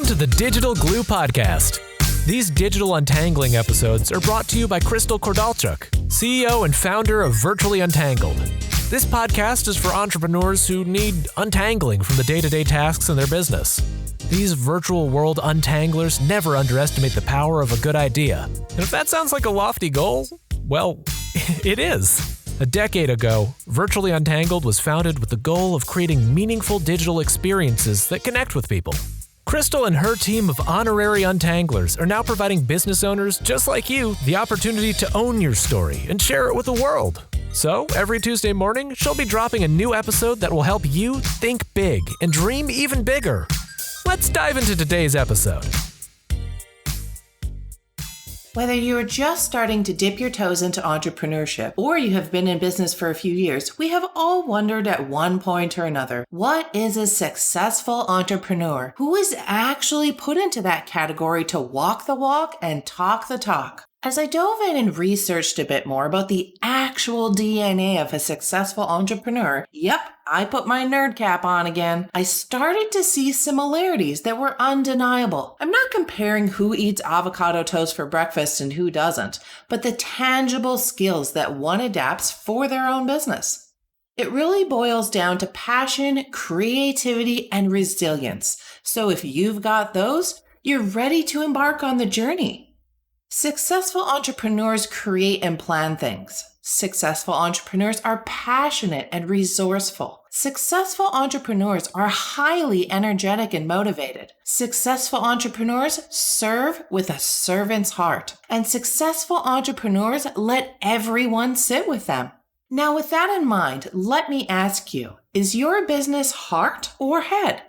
Welcome to the Digital Glue Podcast. These digital untangling episodes are brought to you by Crystal Kordalchuk, CEO and founder of Virtually Untangled. This podcast is for entrepreneurs who need untangling from the day-to-day tasks in their business. These virtual world untanglers never underestimate the power of a good idea. And if that sounds like a lofty goal, well, it is. A decade ago, Virtually Untangled was founded with the goal of creating meaningful digital experiences that connect with people. Crystal and her team of honorary untanglers are now providing business owners just like you the opportunity to own your story and share it with the world. So, every Tuesday morning, she'll be dropping a new episode that will help you think big and dream even bigger. Let's dive into today's episode. Whether you're just starting to dip your toes into entrepreneurship or you have been in business for a few years, we have all wondered at one point or another, what is a successful entrepreneur? Who is actually put into that category to walk the walk and talk the talk? As I dove in and researched a bit more about the actual DNA of a successful entrepreneur, I put my nerd cap on again. I started to see similarities that were undeniable. I'm not comparing who eats avocado toast for breakfast and who doesn't, but the tangible skills that one adapts for their own business. It really boils down to passion, creativity, and resilience. So if you've got those, you're ready to embark on the journey. Successful entrepreneurs create and plan things. Successful entrepreneurs are passionate and resourceful. Successful entrepreneurs are highly energetic and motivated. Successful entrepreneurs serve with a servant's heart. And successful entrepreneurs let everyone sit with them. Now, with that in mind, let me ask you, is your business heart or head?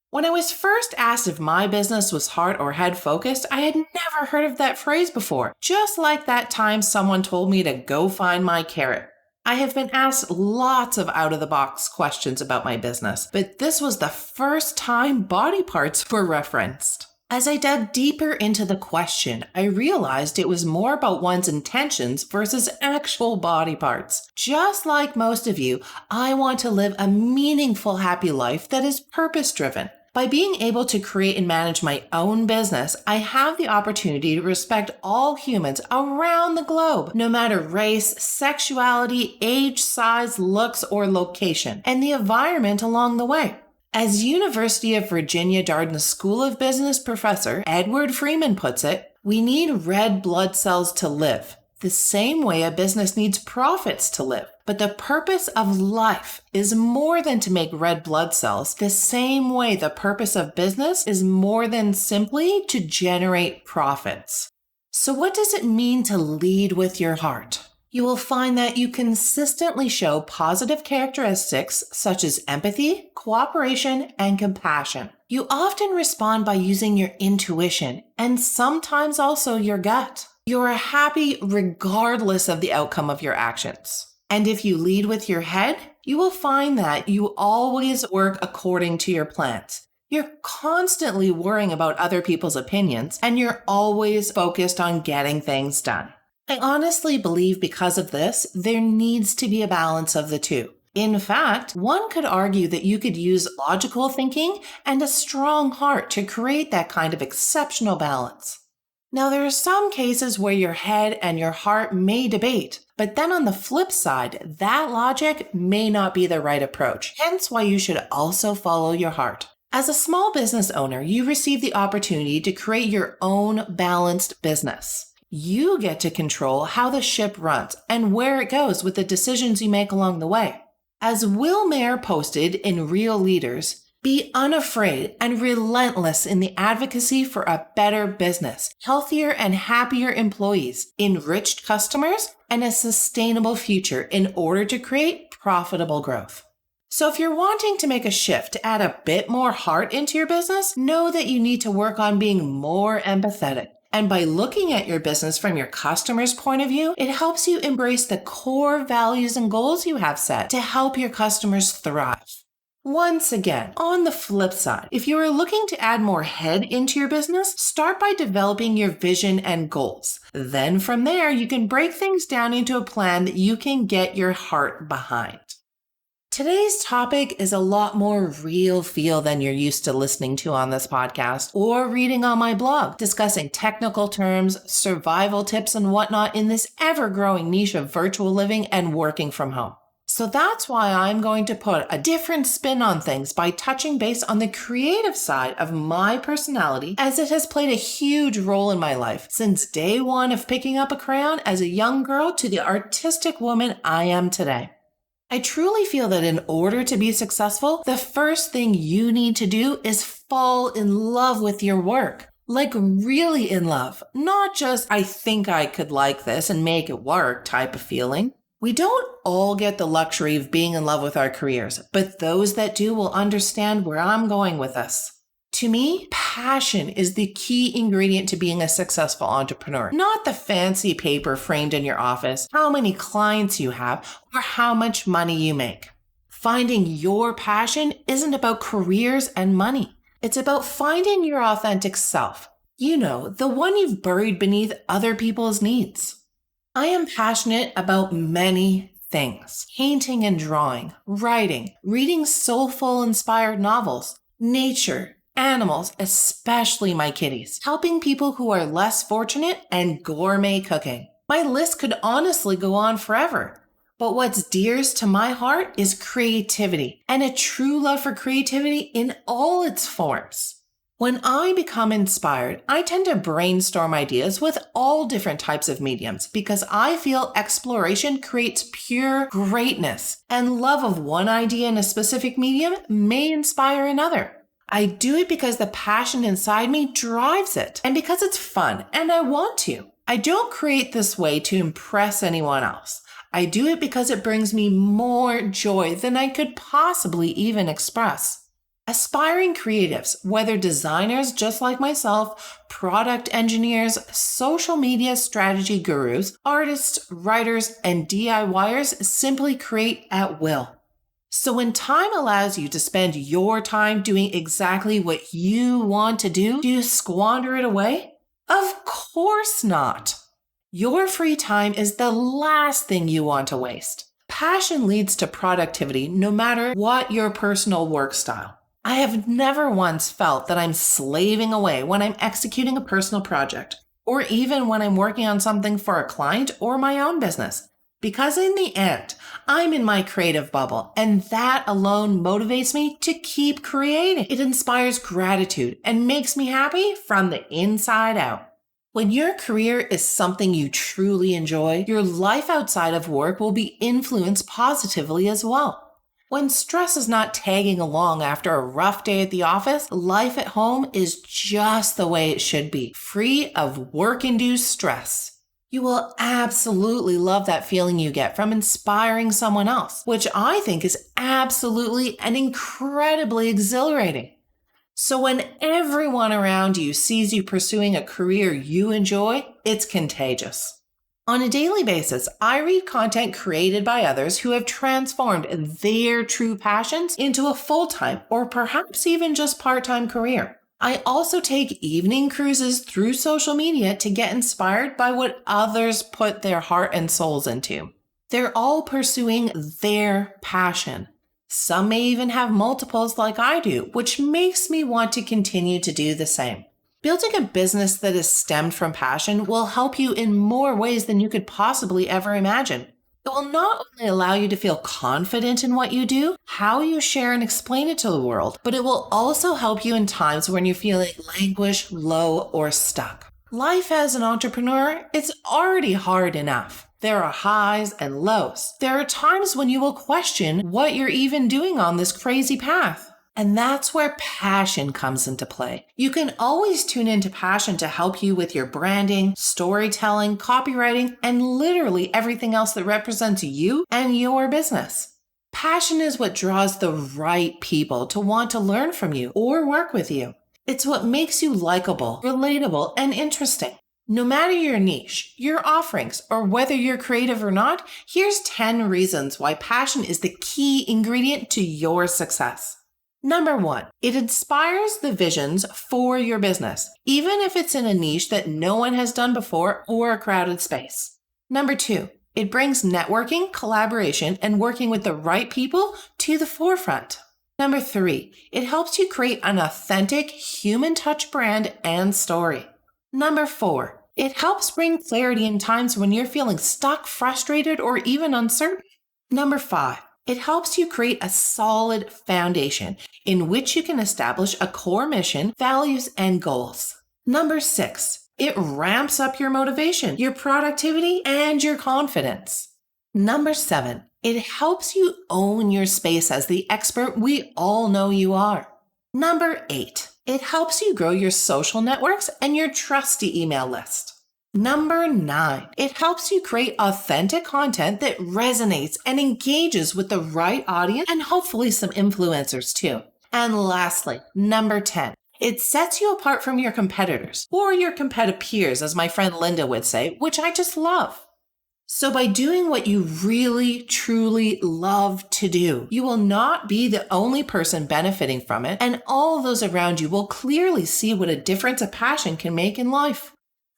When I was first asked if my business was heart or head focused, I had never heard of that phrase before, just like that time someone told me to go find my carrot. I have been asked lots of out-of-the-box questions about my business, but this was the first time body parts were referenced. As I dug deeper into the question, I realized it was more about one's intentions versus actual body parts. Just like most of you, I want to live a meaningful, happy life that is purpose-driven. By being able to create and manage my own business, I have the opportunity to respect all humans around the globe, no matter race, sexuality, age, size, looks, or location, and the environment along the way. As University of Virginia Darden School of Business professor Edward Freeman puts it, we need red blood cells to live, the same way a business needs profits to live. But the purpose of life is more than to make red blood cells, the same way the purpose of business is more than simply to generate profits. So what does it mean to lead with your heart? You will find that you consistently show positive characteristics such as empathy, cooperation, and compassion. You often respond by using your intuition and sometimes also your gut. You are happy regardless of the outcome of your actions. And if you lead with your head, you will find that you always work according to your plans. You're constantly worrying about other people's opinions, and you're always focused on getting things done. I honestly believe because of this, there needs to be a balance of the two. In fact, one could argue that you could use logical thinking and a strong heart to create that kind of exceptional balance. Now, there are some cases where your head and your heart may debate, but then on the flip side, that logic may not be the right approach, hence why you should also follow your heart. As a small business owner, you receive the opportunity to create your own balanced business. You get to control how the ship runs and where it goes with the decisions you make along the way. As Will Marre posted in Real Leaders, be unafraid and relentless in the advocacy for a better business, healthier and happier employees, enriched customers, and a sustainable future in order to create profitable growth. So if you're wanting to make a shift to add a bit more heart into your business, know that you need to work on being more empathetic. And by looking at your business from your customer's point of view, it helps you embrace the core values and goals you have set to help your customers thrive. Once again, on the flip side, if you are looking to add more head into your business, start by developing your vision and goals. Then from there, you can break things down into a plan that you can get your heart behind. Today's topic is a lot more real feel than you're used to listening to on this podcast or reading on my blog, discussing technical terms, survival tips, and whatnot in this ever-growing niche of virtual living and working from home. So that's why I'm going to put a different spin on things by touching base on the creative side of my personality, as it has played a huge role in my life since day one of picking up a crayon as a young girl to the artistic woman I am today. I truly feel that in order to be successful, the first thing you need to do is fall in love with your work. Like really in love, not just I think I could like this and make it work type of feeling. We don't all get the luxury of being in love with our careers, but those that do will understand where I'm going with this. To me, passion is the key ingredient to being a successful entrepreneur, not the fancy paper framed in your office, how many clients you have, or how much money you make. Finding your passion isn't about careers and money. It's about finding your authentic self. You know, the one you've buried beneath other people's needs. I am passionate about many things: painting and drawing, writing, reading soulful inspired novels, nature, animals, especially my kitties, helping people who are less fortunate, and gourmet cooking. My list could honestly go on forever. But what's dearest to my heart is creativity, and a true love for creativity in all its forms. When I become inspired, I tend to brainstorm ideas with all different types of mediums because I feel exploration creates pure greatness, and love of one idea in a specific medium may inspire another. I do it because the passion inside me drives it, and because it's fun and I want to. I don't create this way to impress anyone else. I do it because it brings me more joy than I could possibly even express. Aspiring creatives, whether designers just like myself, product engineers, social media strategy gurus, artists, writers, and DIYers, simply create at will. So when time allows you to spend your time doing exactly what you want to do you squander it away? Of course not. Your free time is the last thing you want to waste. Passion leads to productivity no matter what your personal work style. I have never once felt that I'm slaving away when I'm executing a personal project, or even when I'm working on something for a client or my own business. Because in the end, I'm in my creative bubble, and that alone motivates me to keep creating. It inspires gratitude and makes me happy from the inside out. When your career is something you truly enjoy, your life outside of work will be influenced positively as well. When stress is not tagging along after a rough day at the office, life at home is just the way it should be, free of work-induced stress. You will absolutely love that feeling you get from inspiring someone else, which I think is absolutely and incredibly exhilarating. So when everyone around you sees you pursuing a career you enjoy, it's contagious. On a daily basis, I read content created by others who have transformed their true passions into a full-time or perhaps even just part-time career. I also take evening cruises through social media to get inspired by what others put their heart and souls into. They're all pursuing their passion. Some may even have multiples like I do, which makes me want to continue to do the same. Building a business that is stemmed from passion will help you in more ways than you could possibly ever imagine. It will not only allow you to feel confident in what you do, how you share and explain it to the world, but it will also help you in times when you're feeling languish, low, or stuck. Life as an entrepreneur, it's already hard enough. There are highs and lows. There are times when you will question what you're even doing on this crazy path. And that's where passion comes into play. You can always tune into passion to help you with your branding, storytelling, copywriting, and literally everything else that represents you and your business. Passion is what draws the right people to want to learn from you or work with you. It's what makes you likable, relatable, and interesting. No matter your niche, your offerings, or whether you're creative or not, here's 10 reasons why passion is the key ingredient to your success. Number 1, it inspires the visions for your business, even if it's in a niche that no one has done before or a crowded space. Number 2, It brings networking, collaboration, and working with the right people to the forefront. Number 3, it helps you create an authentic human touch brand and story. Number 4, it helps bring clarity in times when you're feeling stuck, frustrated, or even uncertain. Number 5, it helps you create a solid foundation in which you can establish a core mission, values, and goals. Number 6, it ramps up your motivation, your productivity, and your confidence. Number 7, it helps you own your space as the expert we all know you are. Number 8, it helps you grow your social networks and your trusty email list. Number 9, it helps you create authentic content that resonates and engages with the right audience and hopefully some influencers too. And lastly, number 10, it sets you apart from your competitors, or your competitive peers, as my friend Linda would say, which I just love. So by doing what you really, truly love to do, you will not be the only person benefiting from it, and all those around you will clearly see what a difference a passion can make in life.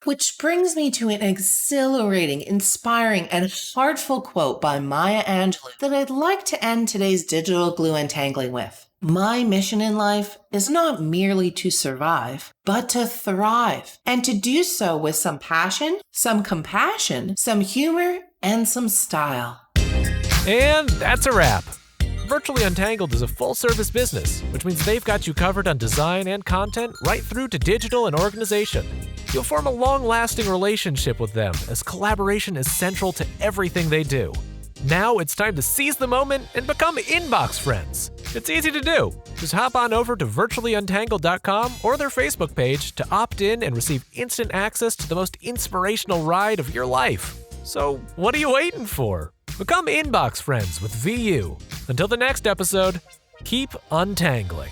Which brings me to an exhilarating, inspiring, and heartful quote by Maya Angelou that I'd like to end today's digital glue untangling with. My mission in life is not merely to survive, but to thrive, and to do so with some passion, some compassion, some humor, and some style. And that's a wrap. Virtually Untangled is a full-service business, which means they've got you covered on design and content right through to digital and organization. You'll form a long-lasting relationship with them, as collaboration is central to everything they do. Now it's time to seize the moment and become inbox friends. It's easy to do. Just hop on over to virtuallyuntangled.com or their Facebook page to opt in and receive instant access to the most inspirational ride of your life. So what are you waiting for? Become inbox friends with VU. Until the next episode, keep untangling.